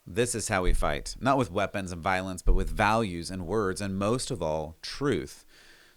This is how we fight, not with weapons and violence, but with values and words, and most of all, truth.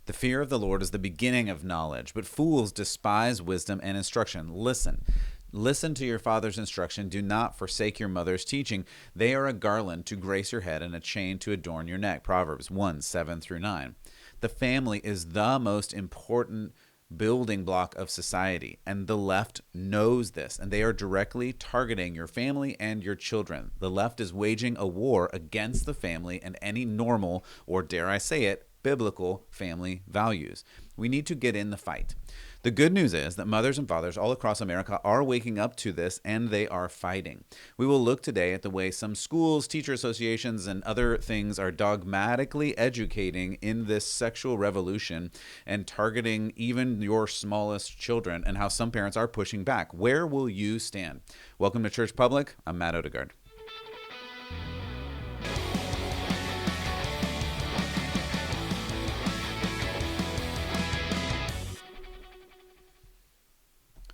The fear of the Lord is the beginning of knowledge, but fools despise wisdom and instruction. Listen. Listen to your father's instruction. Do not forsake your mother's teaching. They are a garland to grace your head and a chain to adorn your neck. Proverbs 1, 7 through 9. The family is the most important building block of society, and the left knows this, and they are directly targeting your family and your children. The left is waging a war against the family and any normal, or dare I say it, biblical family values. We need to get in the fight. The good news is that mothers and fathers all across America are waking up to this, and they are fighting. We will look today at the way some schools, teacher associations, and other things are dogmatically educating in this sexual revolution and targeting even your smallest children, and how some parents are pushing back. Where will you stand? Welcome to Church Public. I'm Matt Odegaard.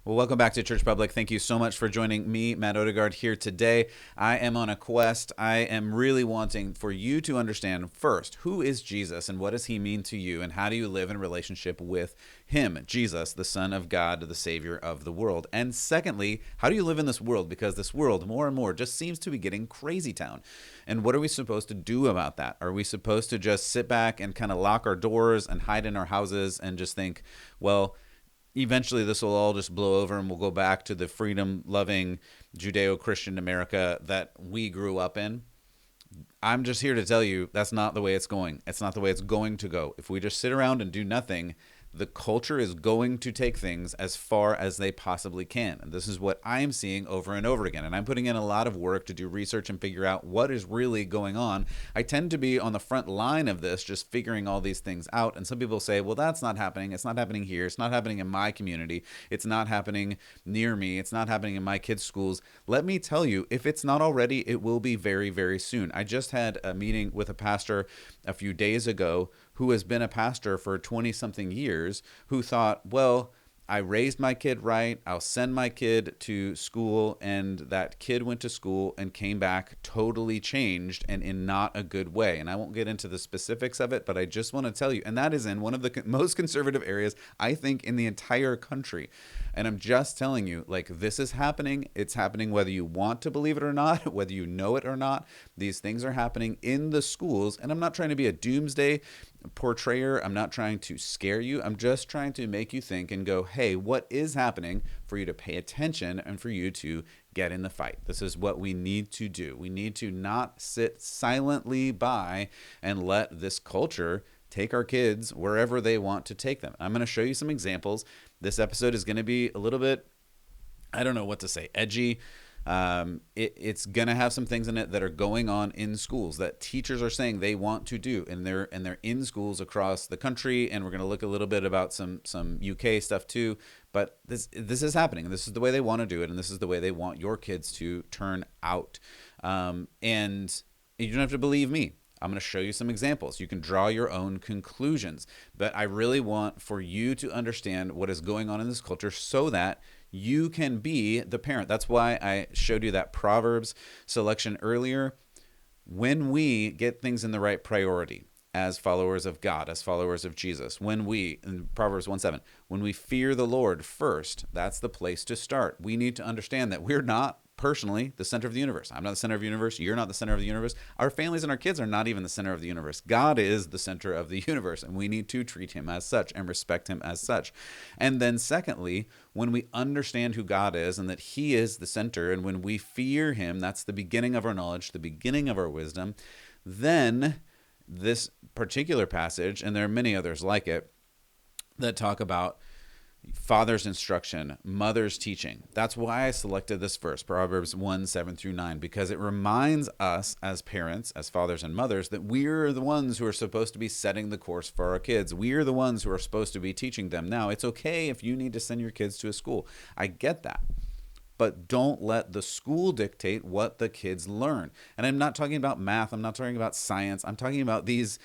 Well, welcome back to Church Public. Thank you so much for joining me, Matt Odegaard, here today. I am on a quest. I am really wanting for you to understand first, who is Jesus and what does he mean to you, and how do you live in relationship with him, Jesus, the Son of God, the Savior of the world. And secondly, how do you live in this world? Because this world more and more just seems to be getting crazy town. And what are we supposed to do about that? Are we supposed to just sit back and kind of lock our doors and hide in our houses and just think, well, eventually this will all just blow over and we'll go back to the freedom-loving Judeo-Christian America that we grew up in? I'm just here to tell you that's not the way it's going. It's not the way it's going to go. If we just sit around and do nothing, the culture is going to take things as far as they possibly can. And this is what I'm seeing over and over again. And I'm putting in a lot of work to do research and figure out what is really going on. I tend to be on the front line of this, just figuring all these things out. And some people say, well, that's not happening. It's not happening here. It's not happening in my community. It's not happening near me. It's not happening in my kids' schools. Let me tell you, if it's not already, it will be very, very soon. I just had a meeting with a pastor a few days ago who has been a pastor for 20-something years, who thought, well, I raised my kid right, I'll send my kid to school, and that kid went to school and came back totally changed and in not a good way. And I won't get into the specifics of it, but I just want to tell you, and that is in one of the most conservative areas, I think, in the entire country. And I'm just telling you, like, this is happening. It's happening whether you want to believe it or not, whether you know it or not. These things are happening in the schools. And I'm not trying to be a doomsday portrayer. I'm not trying to scare you. I'm just trying to make you think and go, hey, what is happening, for you to pay attention and for you to get in the fight. This is what we need to do. We need to not sit silently by and let this culture take our kids wherever they want to take them. I'm going to show you some examples. This episode is going to be a little bit, I don't know what to say, edgy. It's going to have some things in it that are going on in schools that teachers are saying they want to do, and they're in schools across the country. And we're going to look a little bit about some UK stuff too. But this is happening. This is the way they want to do it, and this is the way they want your kids to turn out. And you don't have to believe me. I'm going to show you some examples. You can draw your own conclusions. But I really want for you to understand what is going on in this culture so that you can be the parent. That's why I showed you that Proverbs selection earlier. When we get things in the right priority as followers of God, as followers of Jesus, when we, in Proverbs 1:7, when we fear the Lord first, that's the place to start. We need to understand that we're not personally the center of the universe. I'm not the center of the universe. You're not the center of the universe. Our families and our kids are not even the center of the universe. God is the center of the universe, and we need to treat him as such and respect him as such. And then secondly, when we understand who God is and that he is the center, and when we fear him, that's the beginning of our knowledge, the beginning of our wisdom, then this particular passage, and there are many others like it, that talk about father's instruction, mother's teaching. That's why I selected this verse, Proverbs 1:7 through 9, because it reminds us as parents, as fathers and mothers, that we're the ones who are supposed to be setting the course for our kids. We're the ones who are supposed to be teaching them. Now, it's okay if you need to send your kids to a school. I get that. But don't let the school dictate what the kids learn. And I'm not talking about math. I'm not talking about science. I'm talking about these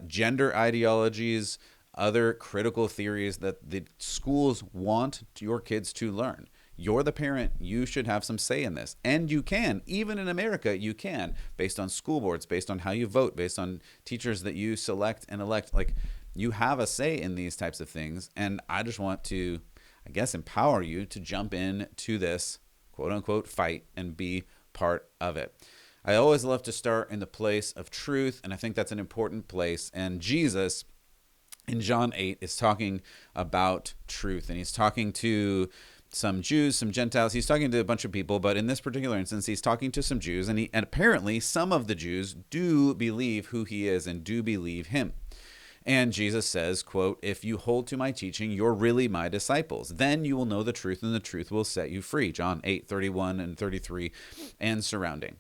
gender ideologies, other critical theories that the schools want your kids to learn. You're the parent. You should have some say in this. And you can. Even in America, you can, based on school boards, based on how you vote, based on teachers that you select and elect. Like, you have a say in these types of things. And I just want to, I guess, empower you to jump in to this quote unquote fight and be part of it. I always love to start in the place of truth, and I think that's an important place. And Jesus in John 8 is talking about truth, and he's talking to some Jews, some Gentiles. He's talking to a bunch of people, but in this particular instance, he's talking to some Jews, and apparently some of the Jews do believe who he is and do believe him. And Jesus says, quote, "If you hold to my teaching, you're really my disciples. Then you will know the truth, and the truth will set you free." John 8:31 and 33 and surrounding.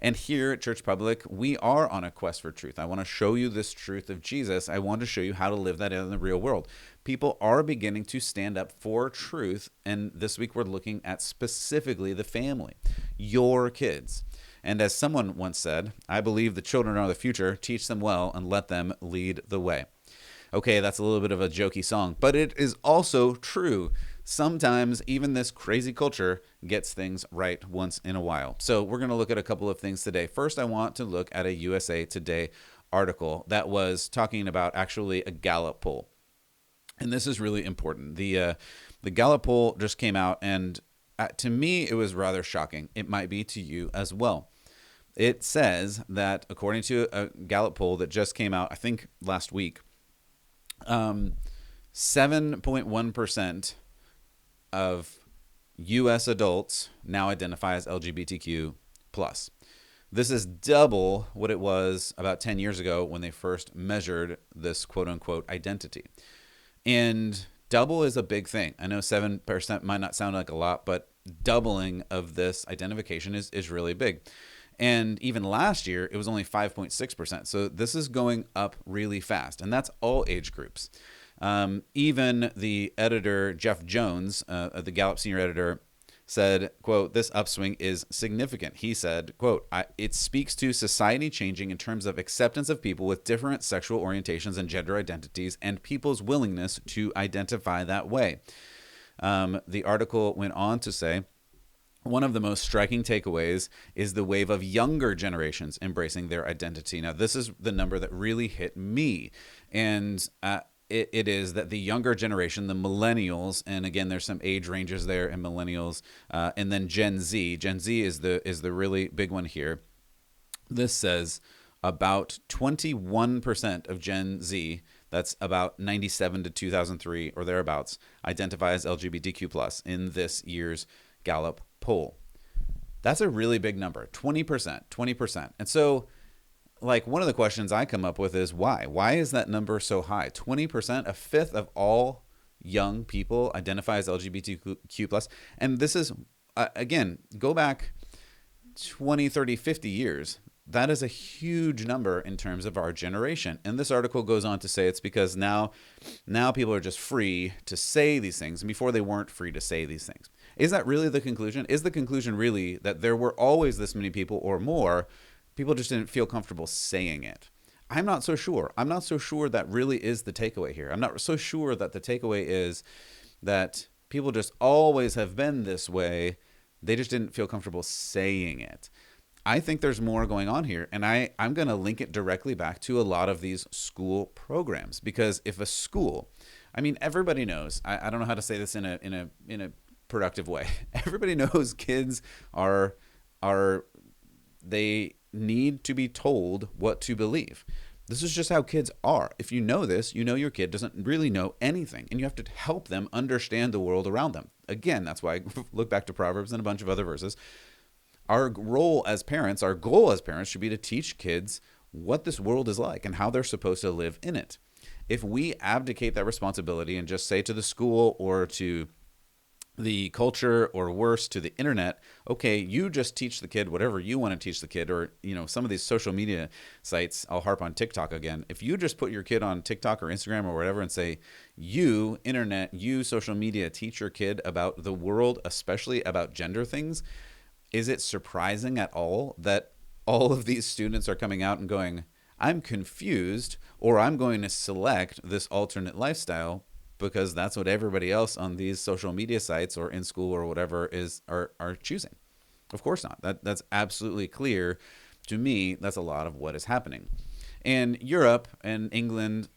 And here at Church Public, we are on a quest for truth. I want to show you this truth of Jesus. I want to show you how to live that in the real world. People are beginning to stand up for truth. And this week we're looking at specifically the family, your kids. And as someone once said, I believe the children are the future. Teach them well and let them lead the way. Okay, that's a little bit of a jokey song, but it is also true. Sometimes even this crazy culture gets things right once in a while. So we're going to look at a couple of things today. First, I want to look at a USA Today article that was talking about actually a Gallup poll. And this is really important. The Gallup poll just came out, and to me, it was rather shocking. It might be to you as well. It says that according to a Gallup poll that just came out, I think last week, 7.1% of U.S. adults now identify as LGBTQ+. This is double what it was about 10 years ago when they first measured this quote-unquote identity. And double is a big thing. I know 7% might not sound like a lot, but doubling of this identification is really big. And even last year, it was only 5.6%. So this is going up really fast. And that's all age groups. Even the editor, Jeff Jones, the Gallup senior editor, said, quote, "This upswing is significant." He said, quote, "It speaks to society changing in terms of acceptance of people with different sexual orientations and gender identities and people's willingness to identify that way." The article went on to say, one of the most striking takeaways is the wave of younger generations embracing their identity. Now, this is the number that really hit me. And it is that the younger generation, the millennials, and again, there's some age ranges there in millennials, and then Gen Z. Gen Z is the really big one here. This says about 21% of Gen Z, that's about 97 to 2003 or thereabouts, identify as LGBTQ+ in this year's Gallup poll. That's a really big number, 20%. And so, like, one of the questions I come up with is why? Why is that number so high? 20%, a fifth of all young people identify as LGBTQ+. And this is, again, go back 20, 30, 50 years. That is a huge number in terms of our generation. And this article goes on to say it's because now people are just free to say these things, and before they weren't free to say these things. Is that really the conclusion? Is the conclusion really that there were always this many people or more? People just didn't feel comfortable saying it. I'm not so sure. I'm not so sure that really is the takeaway here. I'm not so sure that the takeaway is that people just always have been this way. They just didn't feel comfortable saying it. I think there's more going on here, and I'm going to link it directly back to a lot of these school programs, because if a school, I mean, everybody knows, I don't know how to say this in a productive way. Everybody knows kids they need to be told what to believe. This is just how kids are. If you know this, you know your kid doesn't really know anything, and you have to help them understand the world around them. Again, that's why I look back to Proverbs and a bunch of other verses. Our role as parents, our goal as parents should be to teach kids what this world is like and how they're supposed to live in it. If we abdicate that responsibility and just say to the school or to the culture, or worse, to the internet, okay, you just teach the kid whatever you want to teach the kid, or, some of these social media sites, I'll harp on TikTok again. If you just put your kid on TikTok or Instagram or whatever and say, you internet, you social media, teach your kid about the world, especially about gender things, is it surprising at all that all of these students are coming out and going, I'm confused, or I'm going to select this alternate lifestyle because that's what everybody else on these social media sites or in school or whatever are choosing. Of course not. That's absolutely clear to me. That's a lot of what is happening. And Europe and England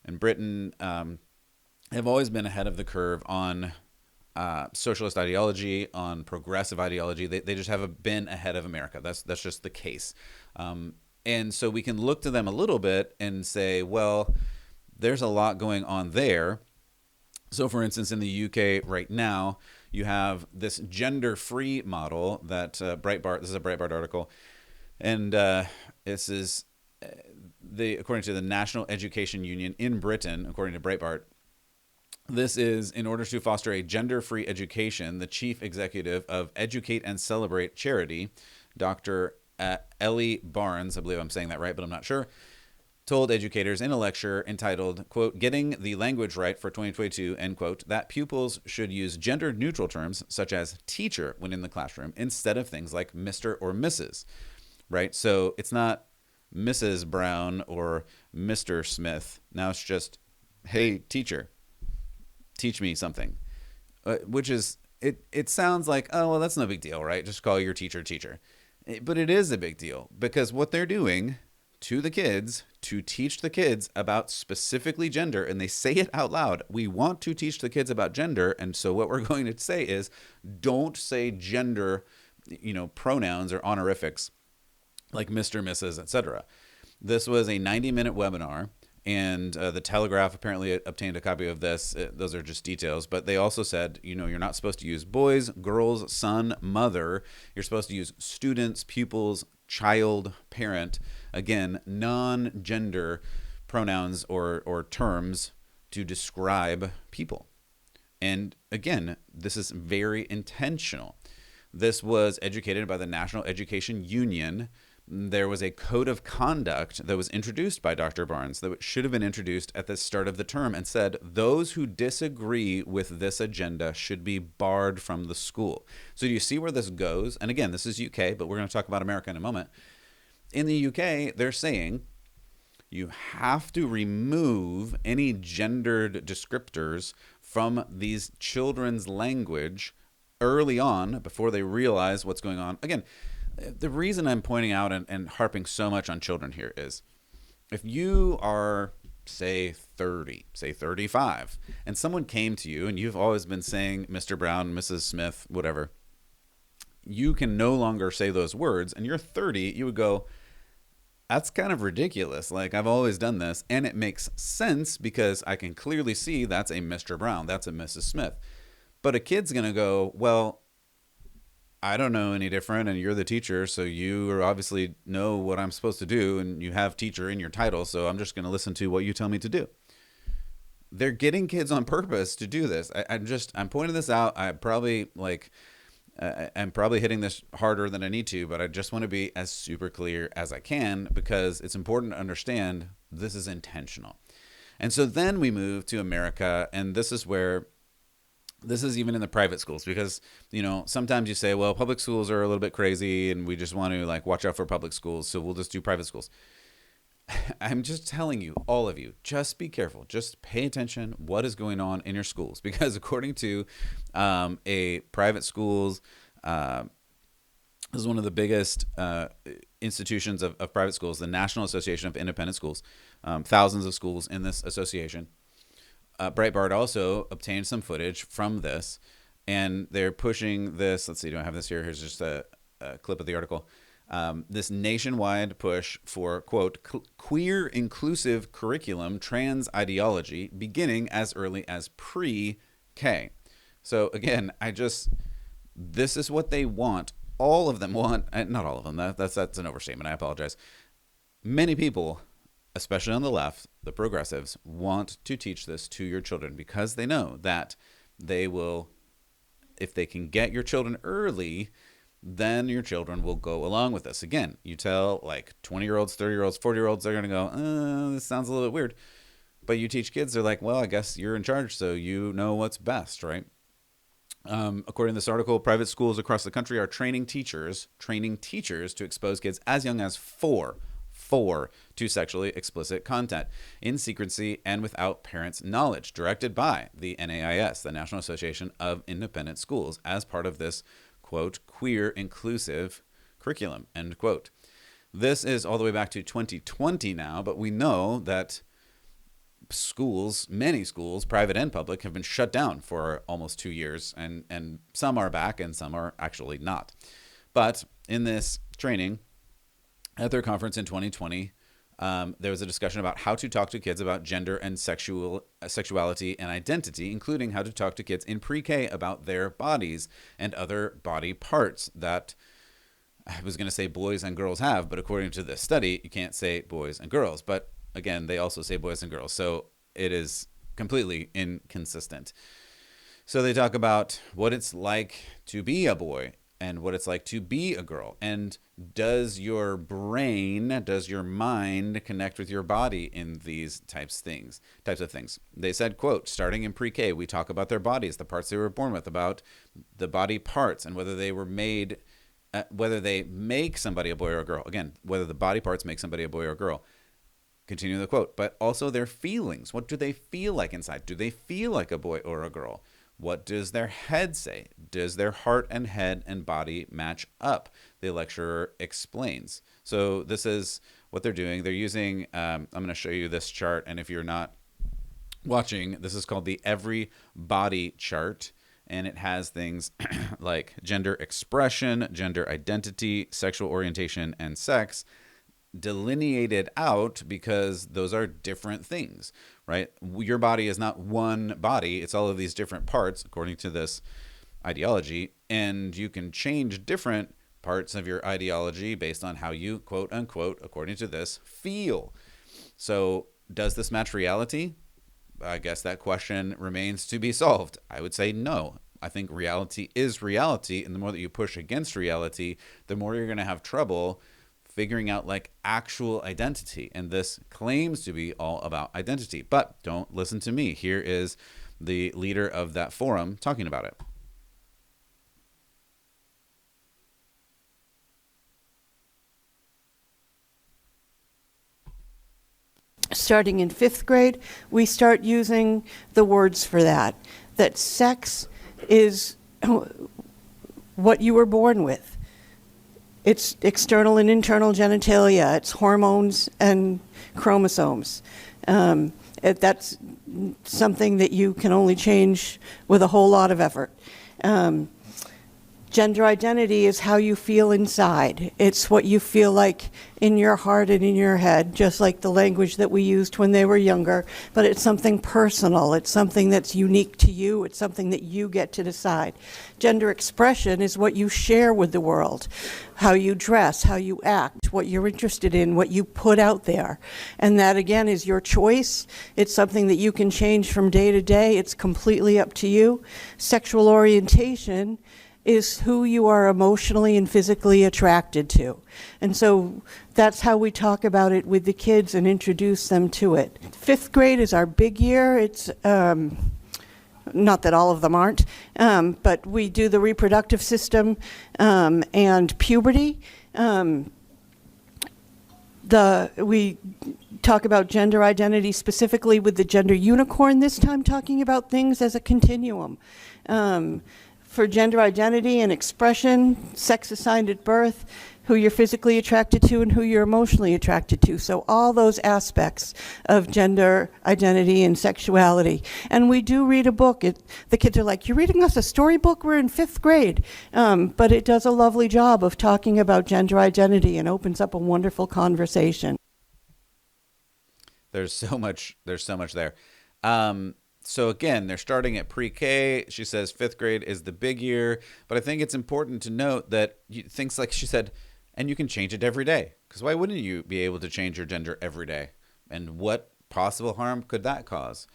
and Britain have always been ahead of the curve on socialist ideology, on progressive ideology. They just haven't been ahead of America. That's just the case. And so we can look to them a little bit and say, well, there's a lot going on there. So, for instance, in the UK right now, you have this gender-free model that Breitbart. This is a Breitbart article, and this is according to the National Education Union in Britain, according to Breitbart. This is in order to foster a gender-free education. The chief executive of Educate and Celebrate charity, Dr. Ellie Barnes, I believe I'm saying that right, but I'm not sure, told educators in a lecture entitled, quote, "Getting the Language Right for 2022," end quote, that pupils should use gender-neutral terms such as teacher when in the classroom instead of things like Mr. or Mrs., right? So it's not Mrs. Brown or Mr. Smith. Now it's just, hey, teacher, teach me something, which is, it sounds like, oh, well, that's no big deal, right? Just call your teacher teacher. But it is a big deal because what they're doing to the kids, to teach the kids about specifically gender, and they say it out loud. We want to teach the kids about gender, and so what we're going to say is, don't say gender, pronouns or honorifics like Mr., Mrs., etc. This was a 90-minute webinar, and the Telegraph apparently obtained a copy of this. Those are just details, but they also said, you're not supposed to use boys, girls, son, mother. You're supposed to use students, pupils, child, parent. Again, non-gender pronouns or terms to describe people. And again, this is very intentional. This was educated by the National Education Union. There was a code of conduct that was introduced by Dr. Barnes that should have been introduced at the start of the term and said, those who disagree with this agenda should be barred from the school. So do you see where this goes? And again, this is UK, but we're going to talk about America in a moment. In the UK, they're saying you have to remove any gendered descriptors from these children's language early on before they realize what's going on. Again, the reason I'm pointing out and harping so much on children here is if you are, say 30, say 35, and someone came to you and you've always been saying Mr. Brown, Mrs. Smith, whatever, you can no longer say those words, and you're 30, you would go, that's kind of ridiculous. Like, I've always done this, and it makes sense because I can clearly see that's a Mr. Brown, that's a Mrs. Smith. But a kid's going to go, well, I don't know any different, and you're the teacher, so you obviously know what I'm supposed to do, and you have teacher in your title, so I'm just going to listen to what you tell me to do. They're getting kids on purpose to do this. I'm pointing this out. I'm probably hitting this harder than I need to, but I just want to be as super clear as I can because it's important to understand this is intentional. And so then we move to America, and this is where this is even in the private schools because, sometimes you say, well, public schools are a little bit crazy and we just want to watch out for public schools. So we'll just do private schools. I'm just telling you, all of you, just be careful. Just pay attention what is going on in your schools because according to a private schools, this is one of the biggest institutions of private schools, the National Association of Independent Schools, thousands of schools in this association. Breitbart also obtained some footage from this, and they're pushing this. Let's see, do I have this here? Here's just a clip of the article. This nationwide push for, quote, queer inclusive curriculum trans ideology beginning as early as pre-K. So again, this is what they want. All of them want, not all of them, that's an overstatement. I apologize. Many people, especially on the left, the progressives, want to teach this to your children because they know that they will, if they can get your children early, then your children will go along with this. Again, you tell 20-year-olds, 30-year-olds, 40-year-olds, they're going to go, this sounds a little bit weird. But you teach kids, they're like, well, I guess you're in charge, so you know what's best, right? According to this article, private schools across the country are training teachers to expose kids as young as 4 4 to sexually explicit content in secrecy and without parents' knowledge, directed by the NAIS, the National Association of Independent Schools, as part of this, quote, queer inclusive curriculum, end quote. This is all the way back to 2020 now, but we know that schools, many schools, private and public, have been shut down for almost 2 years, and some are back and some are actually not. But in this training at their conference in 2020, there was a discussion about how to talk to kids about gender and sexuality and identity, including how to talk to kids in pre-K about their bodies and other body parts that I was going to say boys and girls have, but according to this study, you can't say boys and girls. But again, they also say boys and girls. So it is completely inconsistent. So they talk about what it's like to be a boy and what it's like to be a girl. And does your brain, does your mind connect with your body in these types of things? They said, quote, starting in pre-K, we talk about their bodies, the parts they were born with, about the body parts and whether they were made, whether they make somebody a boy or a girl. Again, whether the body parts make somebody a boy or a girl. Continue the quote. But also their feelings. What do they feel like inside? Do they feel like a boy or a girl? What does their head say? Does their heart and head and body match up? The lecturer explains. So this is what they're doing. They're using, I'm going to show you this chart. And if you're not watching, this is called the Every Body Chart. And it has things like gender expression, gender identity, sexual orientation, and sex delineated out because those are different things, right? Your body is not one body. It's all of these different parts, according to this ideology. And you can change different parts of your ideology based on how you, quote unquote, according to this, feel. So does this match reality? I guess that question remains to be solved. I would say no. I think reality is reality. And the more that you push against reality, the more you're going to have trouble figuring out like actual identity. And this claims to be all about identity. But don't listen to me. Here is the leader of that forum talking about it. Starting in 5th grade, we start using the words for that sex is what you were born with. It's external and internal genitalia. It's hormones and chromosomes. That's something that you can only change with a whole lot of effort. Gender identity is how you feel inside. It's what you feel like in your heart and in your head, just like the language that we used when they were younger. But it's something personal. It's something that's unique to you. It's something that you get to decide. Gender expression is what you share with the world, how you dress, how you act, what you're interested in, what you put out there. And that, again, is your choice. It's something that you can change from day to day. It's completely up to you. Sexual orientation is who you are emotionally and physically attracted to. And so that's how we talk about it with the kids and introduce them to it. 5th grade is our big year. It's not that all of them aren't, but we do the reproductive system and puberty. We talk about gender identity specifically with the gender unicorn this time, talking about things as a continuum. For gender identity and expression, sex assigned at birth, who you're physically attracted to and who you're emotionally attracted to. So all those aspects of gender identity and sexuality. And we do read a book. The kids are like, you're reading us a storybook? We're in 5th grade. But it does a lovely job of talking about gender identity and opens up a wonderful conversation. There's so much there. So again, they're starting at pre-K. She says 5th grade is the big year. But I think it's important to note that things like she said, and you can change it every day. Because why wouldn't you be able to change your gender every day? And what possible harm could that cause?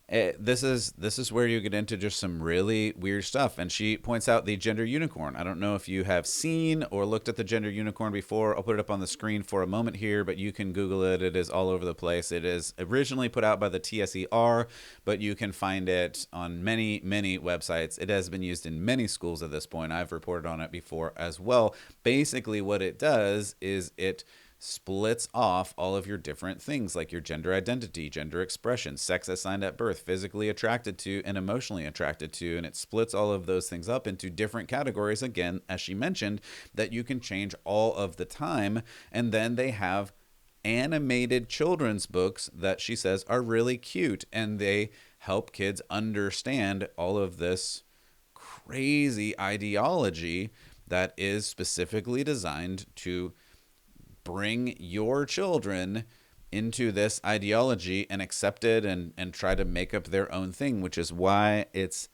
This is where you get into just some really weird stuff. And she points out the gender unicorn. I don't know if you have seen or looked at the gender unicorn before. I'll put it up on the screen for a moment here, but you can Google it. It is all over the place. It is originally put out by the TSER, but you can find it on many, many websites. It has been used in many schools at this point. I've reported on it before as well. Basically, what it does is it splits off all of your different things like your gender identity, gender expression, sex assigned at birth, physically attracted to and emotionally attracted to. And it splits all of those things up into different categories, again, as she mentioned, that you can change all of the time. And then they have animated children's books that she says are really cute, and they help kids understand all of this crazy ideology that is specifically designed to bring your children into this ideology and accept it and try to make up their own thing, which is why it's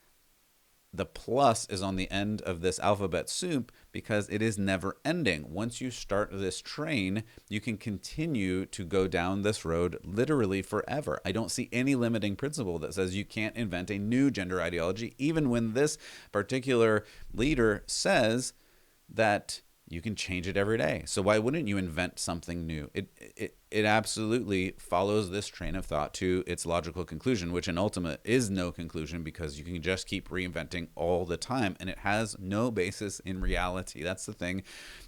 the plus is on the end of this alphabet soup, because it is never ending. Once you start this train, you can continue to go down this road literally forever. I don't see any limiting principle that says you can't invent a new gender ideology, even when this particular leader says that you can change it every day. So why wouldn't you invent something new? It absolutely follows this train of thought to its logical conclusion, which in ultimate is no conclusion, because you can just keep reinventing all the time, and it has no basis in reality. That's the thing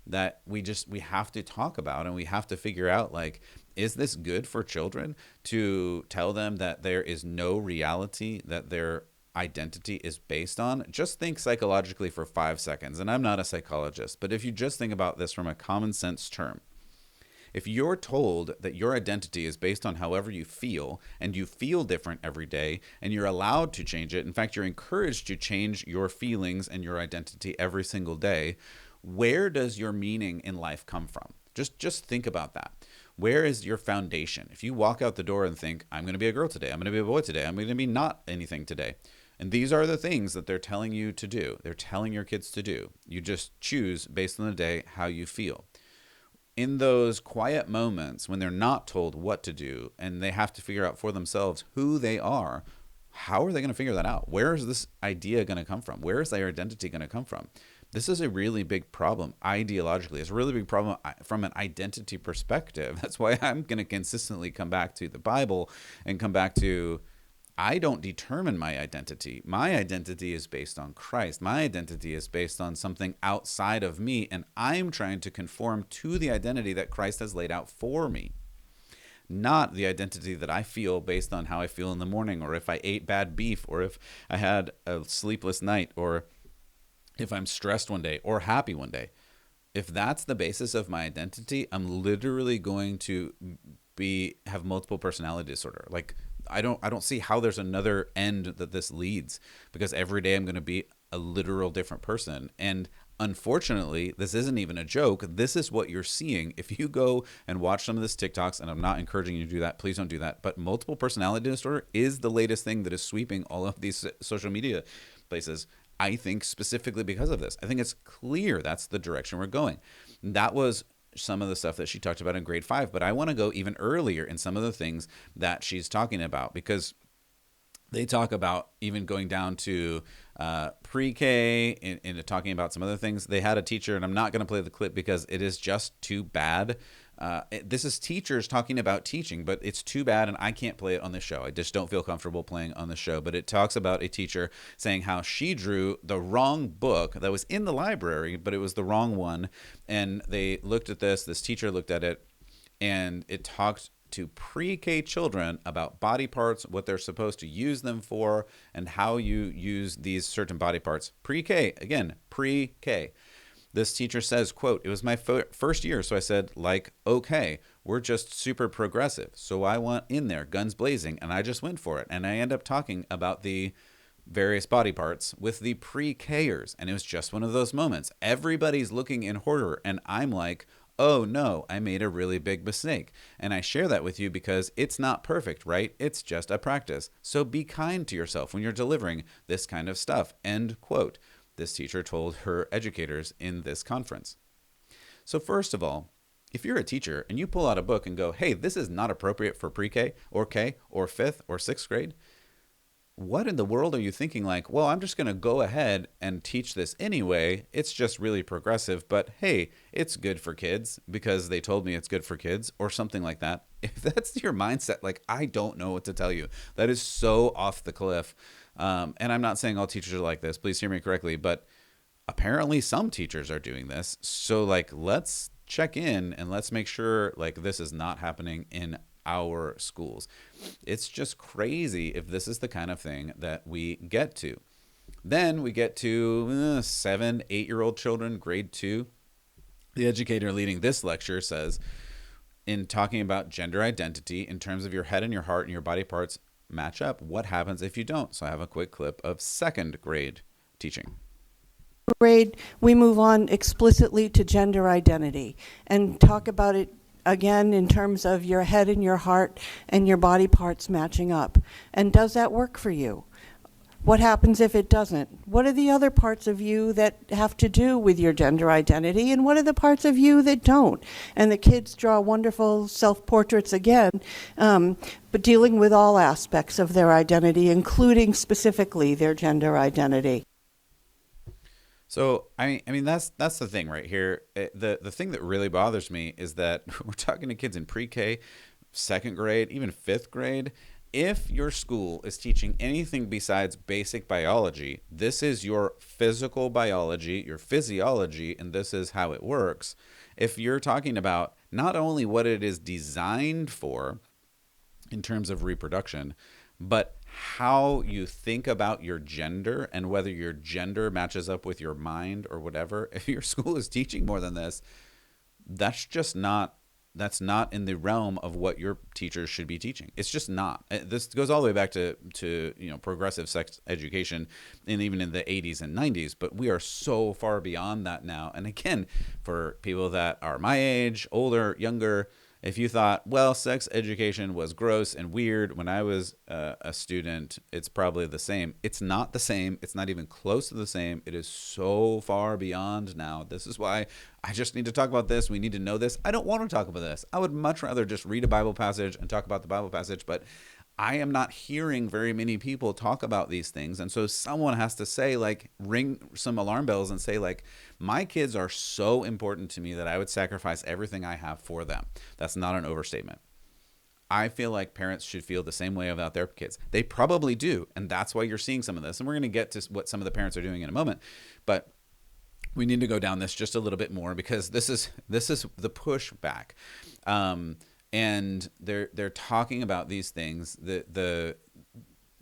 that we have to talk about, and we have to figure out, like, is this good for children to tell them that there is no reality that their identity is based on? Just think psychologically for 5 seconds. And I'm not a psychologist, but if you just think about this from a common sense term, if you're told that your identity is based on however you feel, and you feel different every day, and you're allowed to change it, in fact, you're encouraged to change your feelings and your identity every single day, where does your meaning in life come from? Just think about that. Where is your foundation? If you walk out the door and think, I'm going to be a girl today, I'm going to be a boy today, I'm going to be not anything today, and these are the things that they're telling you to do, they're telling your kids to do, you just choose based on the day how you feel. In those quiet moments when they're not told what to do and they have to figure out for themselves who they are, how are they going to figure that out? Where is this idea going to come from? Where is their identity going to come from? This is a really big problem ideologically. It's a really big problem from an identity perspective. That's why I'm going to consistently come back to the Bible and come back to, I don't determine my identity. My identity is based on Christ. My identity is based on something outside of me, and I'm trying to conform to the identity that Christ has laid out for me, not the identity that I feel based on how I feel in the morning, or if I ate bad beef, or if I had a sleepless night, or if I'm stressed one day or happy one day. If that's the basis of my identity, I'm literally going to have multiple personality disorder. Like, I don't see how there's another end that this leads, because every day I'm going to be a literal different person. And unfortunately, this isn't even a joke. This is what you're seeing. If you go and watch some of this TikToks, and I'm not encouraging you to do that, please don't do that. But multiple personality disorder is the latest thing that is sweeping all of these social media places. I think specifically because of this. I think it's clear that's the direction we're going. That was some of the stuff that she talked about in grade 5, but I want to go even earlier in some of the things that she's talking about, because they talk about even going down to pre-K and talking about some other things. They had a teacher, and I'm not going to play the clip because it is just too bad. This is teachers talking about teaching, but it's too bad, and I can't play it on the show. I just don't feel comfortable playing on the show. But it talks about a teacher saying how she drew the wrong book that was in the library, but it was the wrong one. And they looked at this teacher looked at it, and it talked to pre-K children about body parts, what they're supposed to use them for, and how you use these certain body parts. Pre-K, again, pre-K. This teacher says, quote, "It was my first year, so I said, like, okay, we're just super progressive. So I went in there, guns blazing, and I just went for it. And I end up talking about the various body parts with the pre-Kers. And it was just one of those moments. Everybody's looking in horror, and I'm like, oh no, I made a really big mistake. And I share that with you because it's not perfect, right? It's just a practice. So be kind to yourself when you're delivering this kind of stuff." End quote. This teacher told her educators in this conference. So first of all, if you're a teacher and you pull out a book and go, hey, this is not appropriate for pre-K or K or 5th or 6th grade, what in the world are you thinking? Like, well, I'm just going to go ahead and teach this anyway. It's just really progressive, but hey, it's good for kids because they told me it's good for kids, or something like that. If that's your mindset, like, I don't know what to tell you. That is so off the cliff. And I'm not saying all teachers are like this. Please hear me correctly. But apparently some teachers are doing this. So, like, let's check in and let's make sure like this is not happening in our schools. It's just crazy if this is the kind of thing that we get to. Then we get to 7, 8-year-old children, grade 2. The educator leading this lecture says, in talking about gender identity, in terms of your head and your heart and your body parts match up, what happens if you don't? So I have a quick clip of 2nd grade teaching. Grade, we move on explicitly to gender identity and talk about it again in terms of your head and your heart and your body parts matching up. And does that work for you? What happens if it doesn't? What are the other parts of you that have to do with your gender identity, and what are the parts of you that don't? And the kids draw wonderful self-portraits again, but dealing with all aspects of their identity, including specifically their gender identity. So I mean that's the thing right here. The thing that really bothers me is that we're talking to kids in pre-K, 2nd grade, even 5th grade. If your school is teaching anything besides basic biology, this is your physical biology, your physiology, and this is how it works. If you're talking about not only what it is designed for in terms of reproduction, but how you think about your gender and whether your gender matches up with your mind or whatever, if your school is teaching more than this, that's not in the realm of what your teachers should be teaching. It's just not. This goes all the way back to progressive sex education, and even in the 80s and 90s, but we are so far beyond that now. And again, for people that are my age, older, younger, if you thought, well, sex education was gross and weird when I was a student, it's probably the same. It's not the same. It's not even close to the same. It is so far beyond now. This is why I just need to talk about this. We need to know this. I don't want to talk about this. I would much rather just read a Bible passage and talk about the Bible passage, but I am not hearing very many people talk about these things. And so someone has to say, like, ring some alarm bells and say, like, my kids are so important to me that I would sacrifice everything I have for them. That's not an overstatement. I feel like parents should feel the same way about their kids. They probably do. And that's why you're seeing some of this. And we're going to get to what some of the parents are doing in a moment. But we need to go down this just a little bit more because this is the pushback. And they're talking about these things.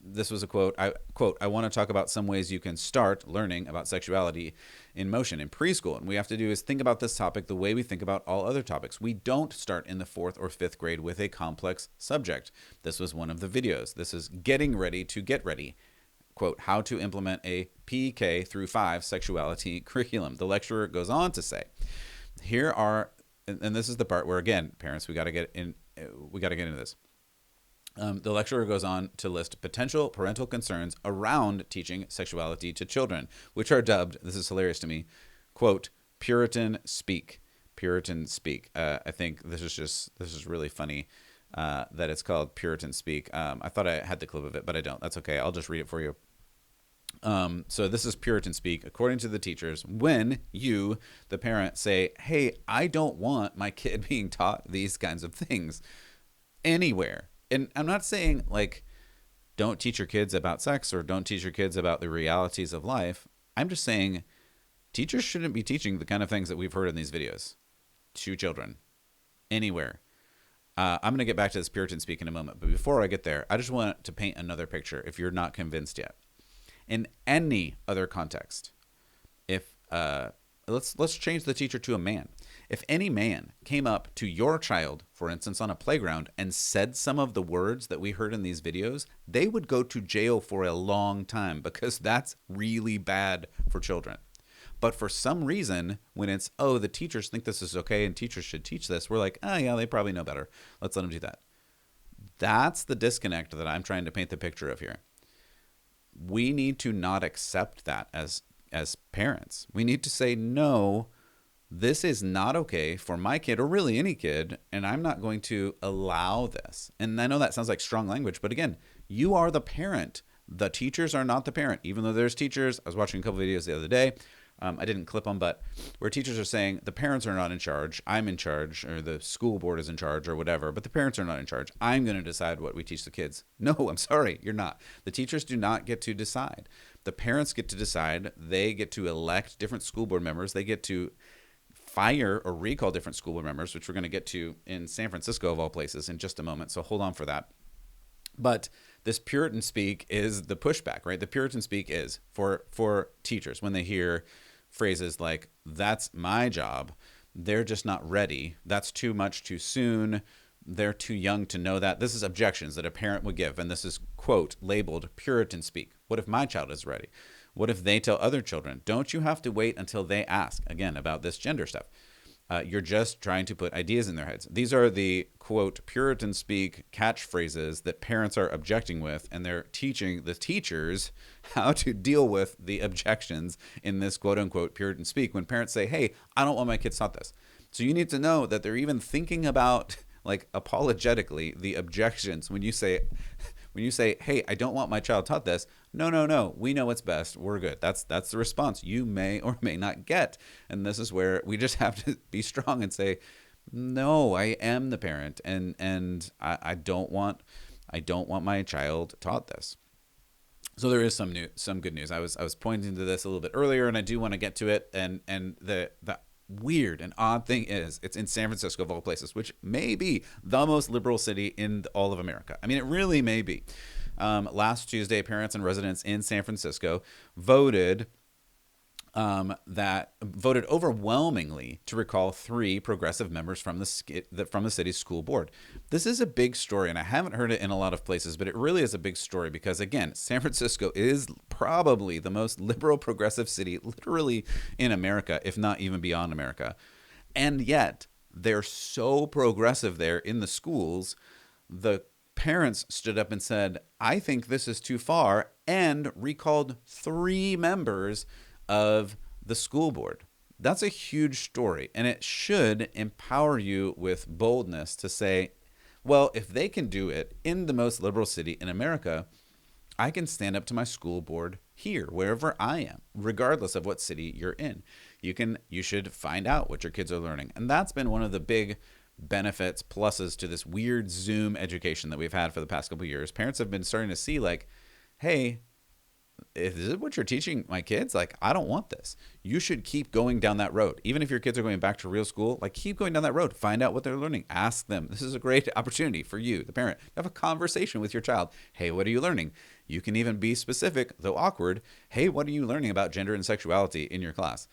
This was a quote. I want to talk about some ways you can start learning about sexuality in motion in preschool. And we have to do is think about this topic the way we think about all other topics. We don't start in the 4th or 5th grade with a complex subject. This was one of the videos. This is getting ready to get ready. Quote, how to implement a PK through 5 sexuality curriculum. The lecturer goes on to say, here are, and this is the part where, again, parents, we got to get into this. The lecturer goes on to list potential parental concerns around teaching sexuality to children, which are dubbed, this is hilarious to me, quote, Puritan speak. Puritan speak. I think this is really funny that it's called Puritan speak. I thought I had the clip of it, but I don't. That's okay. I'll just read it for you. So this is Puritan speak. According to the teachers, when you, the parent, say, hey, I don't want my kid being taught these kinds of things anywhere. And I'm not saying, like, don't teach your kids about sex or don't teach your kids about the realities of life. I'm just saying teachers shouldn't be teaching the kind of things that we've heard in these videos to children anywhere. I'm going to get back to this Puritan speak in a moment. But before I get there, I just want to paint another picture if you're not convinced yet. In any other context, if let's change the teacher to a man. If any man came up to your child, for instance, on a playground and said some of the words that we heard in these videos, they would go to jail for a long time because that's really bad for children. But for some reason, when it's, oh, the teachers think this is okay and teachers should teach this, we're like, oh, yeah, they probably know better. Let's let them do that. That's the disconnect that I'm trying to paint the picture of here. We need to not accept that as parents. We need to say, no, this is not okay for my kid or really any kid, and I'm not going to allow this. And I know that sounds like strong language, but again, you are the parent. The teachers are not the parent, even though there's teachers. I was watching a couple videos the other day. I didn't clip them, but where teachers are saying the parents are not in charge, I'm in charge, or the school board is in charge or whatever, but the parents are not in charge. I'm going to decide what we teach the kids. No, I'm sorry, you're not. The teachers do not get to decide. The parents get to decide. They get to elect different school board members. They get to fire or recall different school board members, which we're going to get to in San Francisco, of all places, in just a moment. So hold on for that. But this Puritan speak is the pushback, right? The Puritan speak is for teachers when they hear phrases like, that's my job, they're just not ready, that's too much too soon, they're too young to know that. This is objections that a parent would give, and this is, quote, labeled Puritan speak. What if my child is ready? What if they tell other children, don't you have to wait until they ask, again, about this gender stuff? You're just trying to put ideas in their heads. These are the, quote, Puritan speak catchphrases that parents are objecting with, and they're teaching the teachers how to deal with the objections in this, quote unquote, Puritan speak. When parents say, hey, I don't want my kids taught this. So you need to know that they're even thinking about, like, apologetically, the objections. When you say, hey, I don't want my child taught this, no, we know what's best, we're good. That's the response you may or may not get. And this is where we just have to be strong and say, no, I am the parent, and I don't want my child taught this. So there is some good news. I was pointing to this a little bit earlier, and I do want to get to it. And the weird and odd thing is, it's in San Francisco, of all places, which may be the most liberal city in all of America. I mean, it really may be. Last Tuesday, parents and residents in San Francisco voted overwhelmingly to recall 3 progressive members from the city's school board. This is a big story, and I haven't heard it in a lot of places, but it really is a big story because, again, San Francisco is probably the most liberal progressive city literally in America, if not even beyond America. And yet they're so progressive there in the schools. The parents stood up and said, I think this is too far, and recalled 3 members of the school board. That's a huge story, and it should empower you with boldness to say, well, if they can do it in the most liberal city in America, I can stand up to my school board here, wherever I am, regardless of what city you're in. You should find out what your kids are learning. And that's been one of the big benefits, pluses to this weird Zoom education that we've had for the past couple of years. Parents have been starting to see, like, hey, is this what you're teaching my kids? Like, I don't want this. You should keep going down that road. Even if your kids are going back to real school, like, keep going down that road. Find out what they're learning. Ask them. This is a great opportunity for you, the parent, to have a conversation with your child. Hey, what are you learning? You can even be specific, though awkward. Hey, what are you learning about gender and sexuality in your class?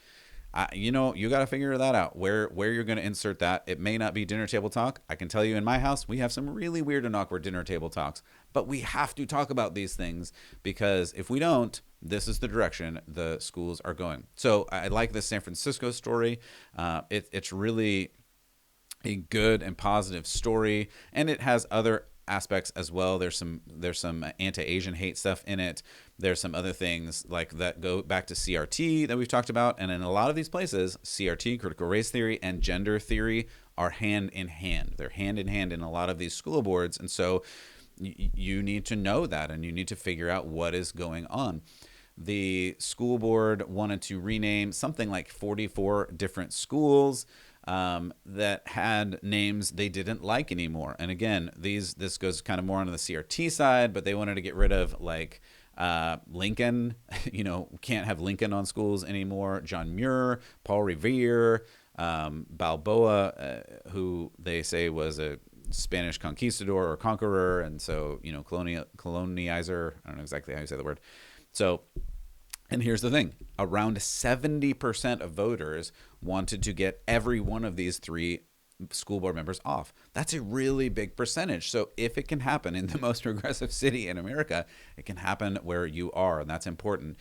You got to figure that out, where you're going to insert that. It may not be dinner table talk. I can tell you in my house, we have some really weird and awkward dinner table talks, but we have to talk about these things because if we don't, this is the direction the schools are going. So I like this San Francisco story. It's really a good and positive story, and it has other aspects as well. There's some anti-Asian hate stuff in it. There's some other things like that go back to CRT that we've talked about. And in a lot of these places, CRT, critical race theory, and gender theory are hand in hand. They're hand in hand in a lot of these school boards. And so you need to know that, and you need to figure out what is going on. The school board wanted to rename something like 44 different schools that had names they didn't like anymore. And again, this goes kind of more on the CRT side, but they wanted to get rid of, like, Lincoln. Can't have Lincoln on schools anymore. John Muir, Paul Revere, Balboa, who they say was a Spanish conquistador or conqueror, and so colonizer. I don't know exactly how you say the word. So, and here's the thing: around 70% of voters wanted to get every one of these 3 school board members off. That's a really big percentage. So if it can happen in the most progressive city in America, it can happen where you are, and that's important.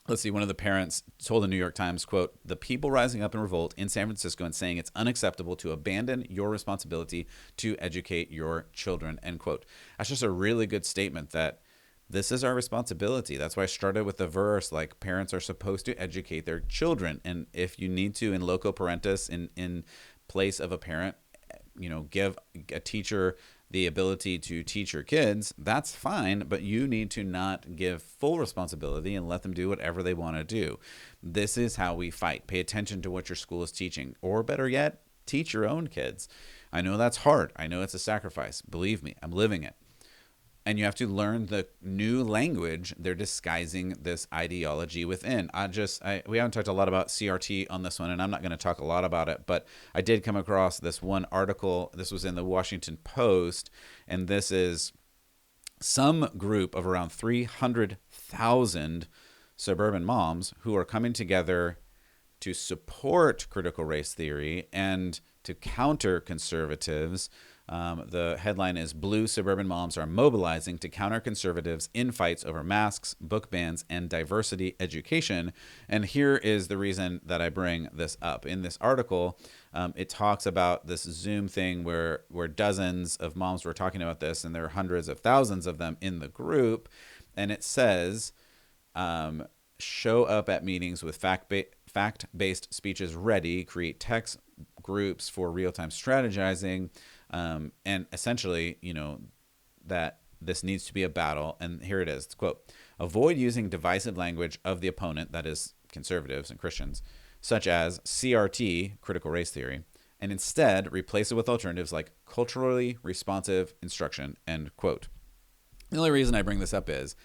Let's see, one of the parents told the New York Times, quote, "The people rising up in revolt in San Francisco and saying it's unacceptable to abandon your responsibility to educate your children," end quote. That's just a really good statement that this is our responsibility. That's why I started with the verse, like, parents are supposed to educate their children. And if you need to, in loco parentis, in place of a parent, give a teacher the ability to teach your kids, that's fine, but you need to not give full responsibility and let them do whatever they want to do. This is how we fight. Pay attention to what your school is teaching, or better yet, teach your own kids. I know that's hard. I know it's a sacrifice. Believe me, I'm living it. and you have to learn the new language they're disguising this ideology within. We haven't talked a lot about CRT on this one, and I'm not going to talk a lot about it, but I did come across this one article. This was in the Washington Post, and this is some group of around 300,000 suburban moms who are coming together to support critical race theory and to counter conservatives. The headline is Blue Suburban Moms Are Mobilizing to Counter Conservatives in Fights Over Masks, Book Bans, and Diversity Education. And here is the reason that I bring this up. In this article, it talks about this Zoom thing where dozens of moms were talking about this, and there are hundreds of thousands of them in the group. And it says, show up at meetings with fact-based speeches ready, create text groups for real-time strategizing, and essentially, that this needs to be a battle. And here it is. It's, quote, avoid using divisive language of the opponent, that is conservatives and Christians, such as CRT, critical race theory, and instead replace it with alternatives like culturally responsive instruction, end quote. The only reason I bring this up is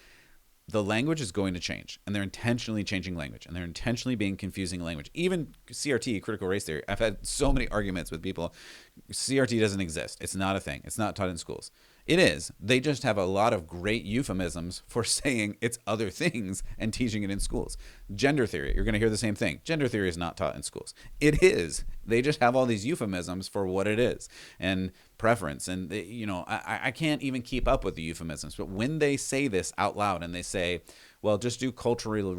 the language is going to change, and they're intentionally changing language, and they're intentionally being confusing language. Even CRT, critical race theory, I've had so many arguments with people. CRT doesn't exist. It's not a thing. It's not taught in schools. It is. They just have a lot of great euphemisms for saying it's other things and teaching it in schools. Gender theory, you're going to hear the same thing. Gender theory is not taught in schools. It is. They just have all these euphemisms for what it is, and preference. And, I can't even keep up with the euphemisms. But when they say this out loud and they say, well, just do culturally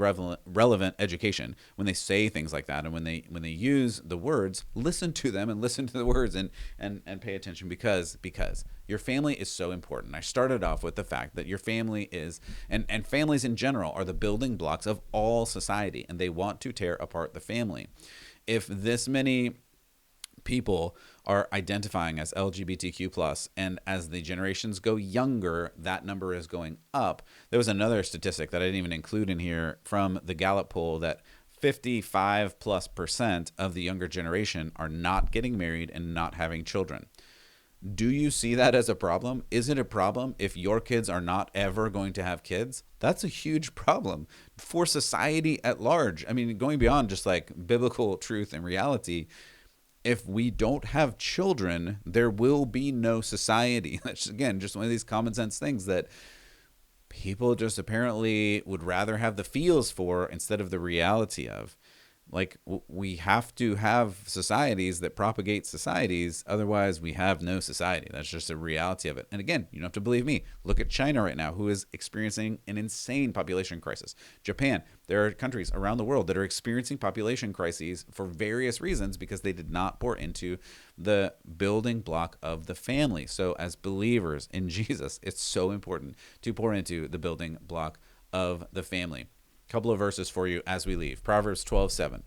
relevant education, when they say things like that and when they use the words, listen to them and listen to the words and pay attention because your family is so important. I started off with the fact that your family is, and families in general are the building blocks of all society, and they want to tear apart the family. If this many people are identifying as LGBTQ+, and as the generations go younger, that number is going up. There was another statistic that I didn't even include in here from the Gallup poll that 55+% of the younger generation are not getting married and not having children. Do you see that as a problem? Is it a problem if your kids are not ever going to have kids? That's a huge problem for society at large. I mean, going beyond just like biblical truth and reality, if we don't have children, there will be no society. That's, again, just one of these common sense things that people just apparently would rather have the feels for instead of the reality of. Like, we have to have societies that propagate societies. Otherwise, we have no society. That's just a reality of it. And again, you don't have to believe me. Look at China right now, who is experiencing an insane population crisis. Japan, there are countries around the world that are experiencing population crises for various reasons because they did not pour into the building block of the family. So as believers in Jesus, it's so important to pour into the building block of the family. Couple of verses for you as we leave. Proverbs 12:7.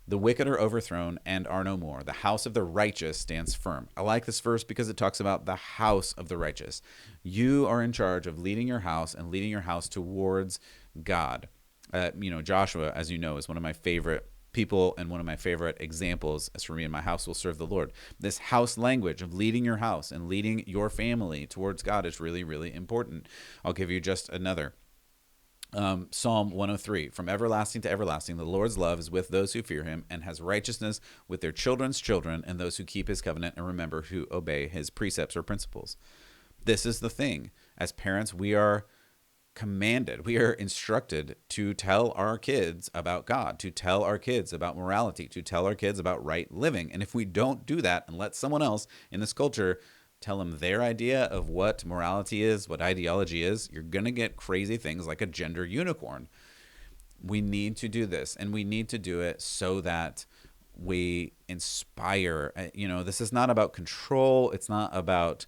The wicked are overthrown and are no more. The house of the righteous stands firm. I like this verse because it talks about the house of the righteous. You are in charge of leading your house and leading your house towards God. Joshua, as you know, is one of my favorite people and one of my favorite examples. As for me and my house will serve the Lord. This house language of leading your house and leading your family towards God is really, really important. I'll give you just another. Psalm 103, from everlasting to everlasting, the Lord's love is with those who fear him and has righteousness with their children's children and those who keep his covenant and remember who obey his precepts or principles. This is the thing. As parents, we are commanded, we are instructed to tell our kids about God, to tell our kids about morality, to tell our kids about right living. And if we don't do that and let someone else in this culture tell them their idea of what morality is, what ideology is, you're going to get crazy things like a gender unicorn. We need to do this, and we need to do it so that we inspire. This is not about control. It's not about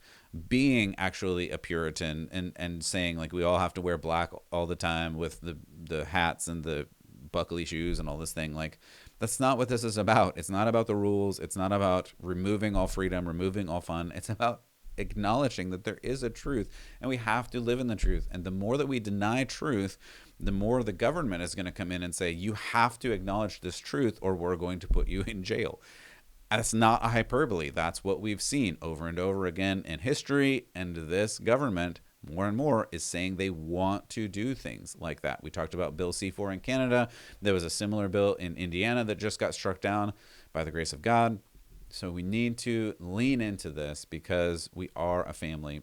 being actually a Puritan and saying like we all have to wear black all the time with the hats and the buckly shoes and all this thing. Like, that's not what this is about. It's not about the rules. It's not about removing all freedom, removing all fun. It's about acknowledging that there is a truth and we have to live in the truth. And the more that we deny truth, the more the government is going to come in and say, you have to acknowledge this truth or we're going to put you in jail. That's not a hyperbole. That's what we've seen over and over again in history. And this government more and more is saying they want to do things like that. We talked about Bill C-4 in Canada. There was a similar bill in Indiana that just got struck down by the grace of God. So we need to lean into this because we are a family.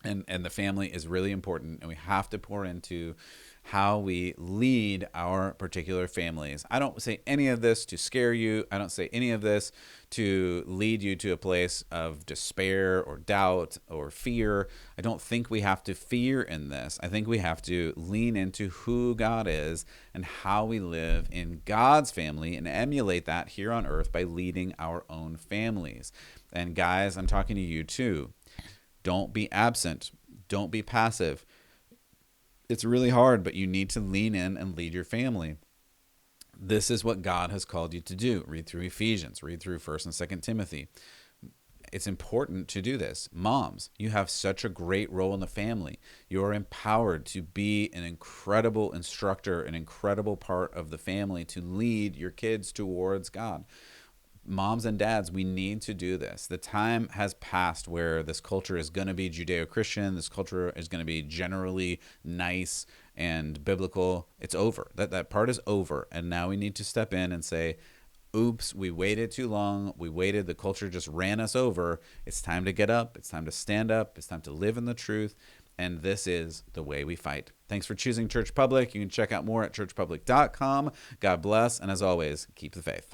And the family is really important, and we have to pour into how we lead our particular families. I don't say any of this to scare you. I don't say any of this to lead you to a place of despair or doubt or fear. I don't think we have to fear in this. I think we have to lean into who God is and how we live in God's family and emulate that here on earth by leading our own families. And guys, I'm talking to you too. Don't be absent. Don't be passive. It's really hard, but you need to lean in and lead your family. This is what God has called you to do. Read through Ephesians. Read through 1st and 2nd Timothy. It's important to do this. Moms, you have such a great role in the family. You are empowered to be an incredible instructor, an incredible part of the family to lead your kids towards God. Moms and dads, we need to do this. The time has passed where this culture is going to be Judeo-Christian. This culture is going to be generally nice and biblical. It's over. That part is over. And now we need to step in and say, oops, we waited too long. We waited. The culture just ran us over. It's time to get up. It's time to stand up. It's time to live in the truth. And this is the way we fight. Thanks for choosing Church Public. You can check out more at churchpublic.com. God bless. And as always, keep the faith.